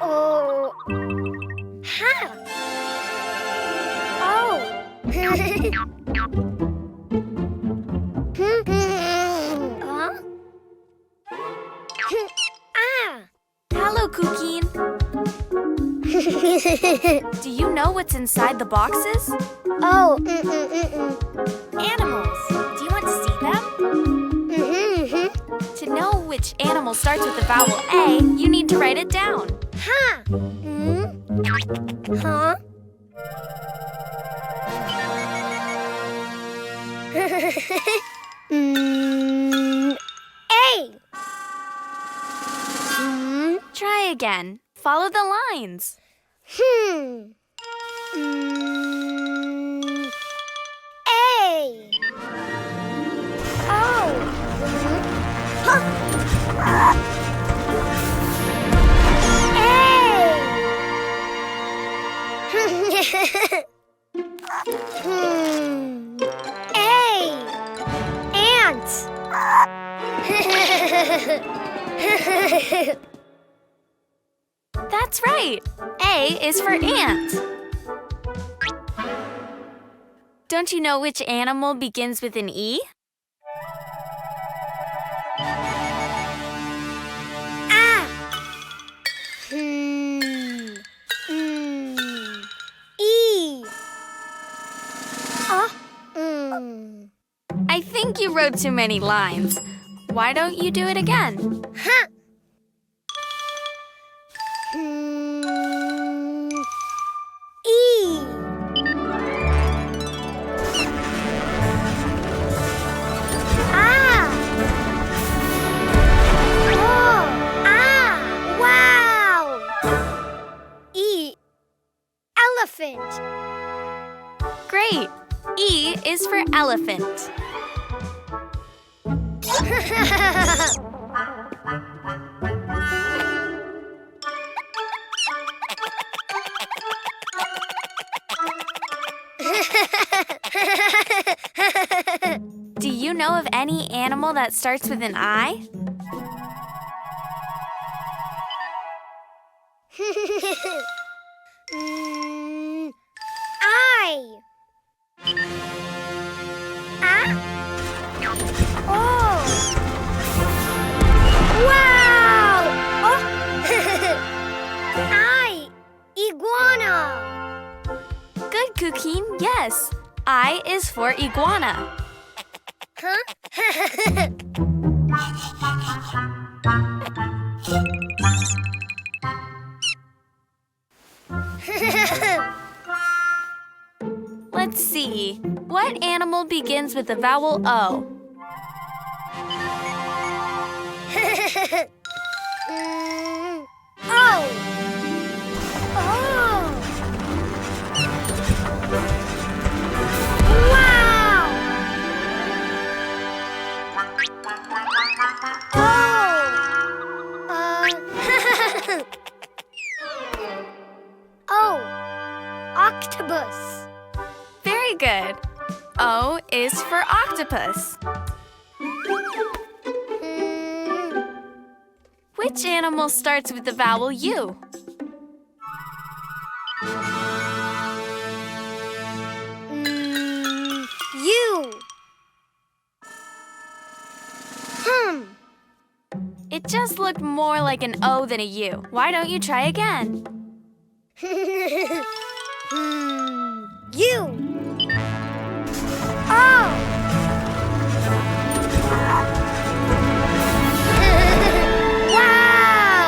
Oh. Ha. Oh. Huh? Ah. Hello, Cuquín. Do you know what's inside the boxes? Oh. Animals. Do you want to see them? To know which animal starts with the vowel A, you need to write it down. Ha. Huh? A. Try again. Follow the lines. A. Oh. Huh. A. Ant. That's right. A is for ant. Don't you know which animal begins with an E? Ah. E. I think you wrote too many lines. Why don't you do it again? Huh. E. Ah. Oh. Ah. Wow. E. Elephant. Great. E is for elephant. Do you know of any animal that starts with an I? I. Ah. Oh. Wow. Oh. I. Iguana. Good, Cuquín. Yes. I is for iguana. Huh? Let's see. What animal begins with the vowel O? Oh. Oh. Wow. Oh. Octopus. Very good. O is for octopus. Which animal starts with the vowel U? U. It just looked more like an O than a U. Why don't you try again? U. Oh. Wow.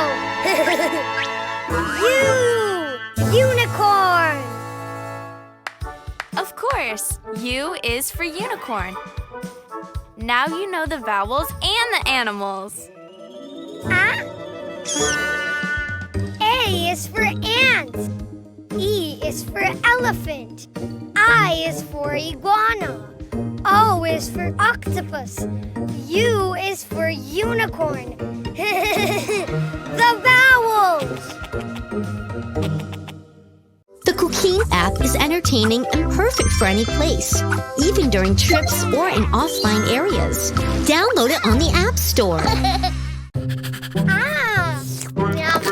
U. Unicorn. Of course, U is for unicorn. Now you know the vowels and the animals. A is for ant. E is for elephant. I is for iguana. O is for octopus. U is for unicorn. The vowels! The Cuquín app is entertaining and perfect for any place, even during trips or in offline areas. Download it on the App Store. Ah! Yum.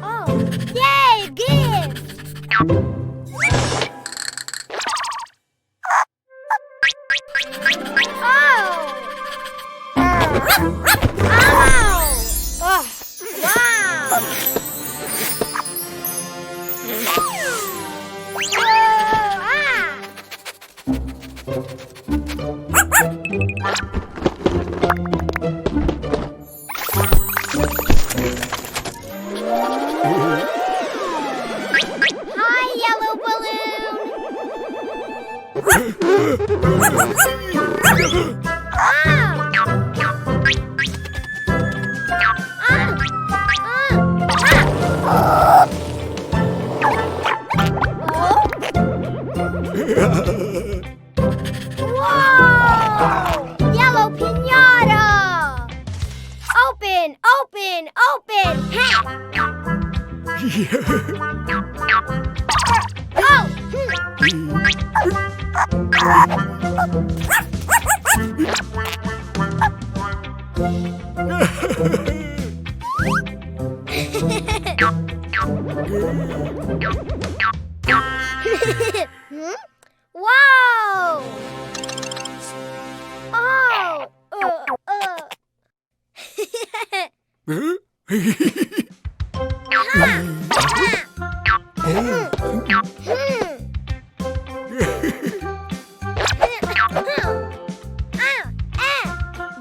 Oh, yay, gift! Wow!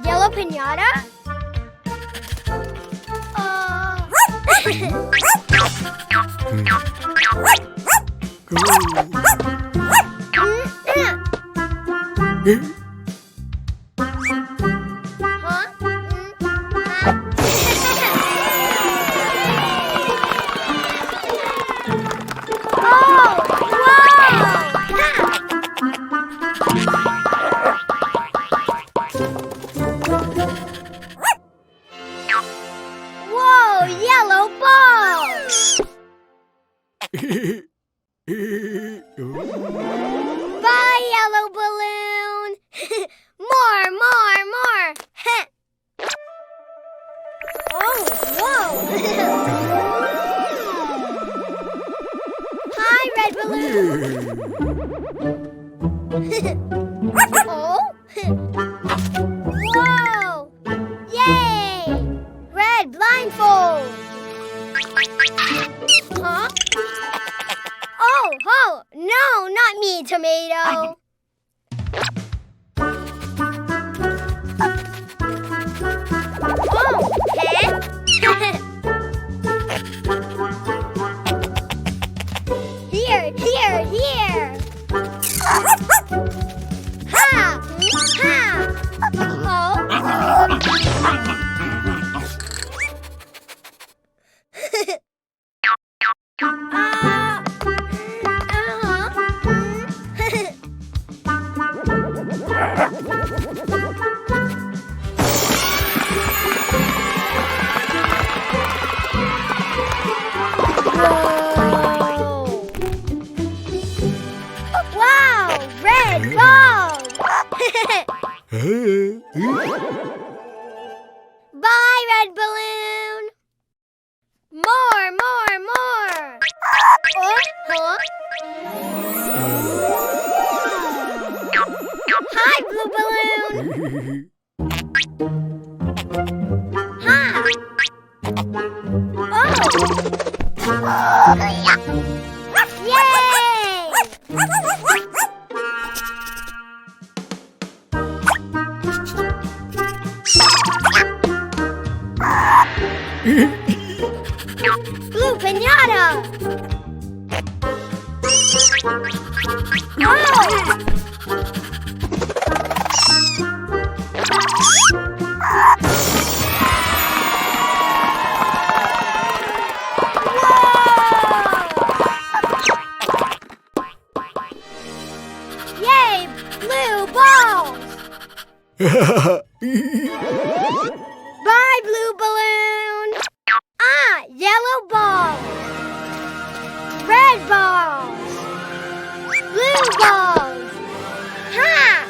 Yellow pinata? Whoa, yellow ball! Bye, yellow balloon! More! Oh, whoa! Hi, red balloon! Oh? Whoa! Yay! Red blindfold! Huh? Oh, no, not me, tomato. Oh, eh? Here. Ha! Oh. Wow! Red ball! Bye, red balloon! More! Huh? Hi, blue balloon! Hi! Oh! Yay! Blue pinata! Oh! Yay! Blue balls! Bye, Bye, blue balloon. Ah, yellow balls. Red balls. Blue balls. Ha!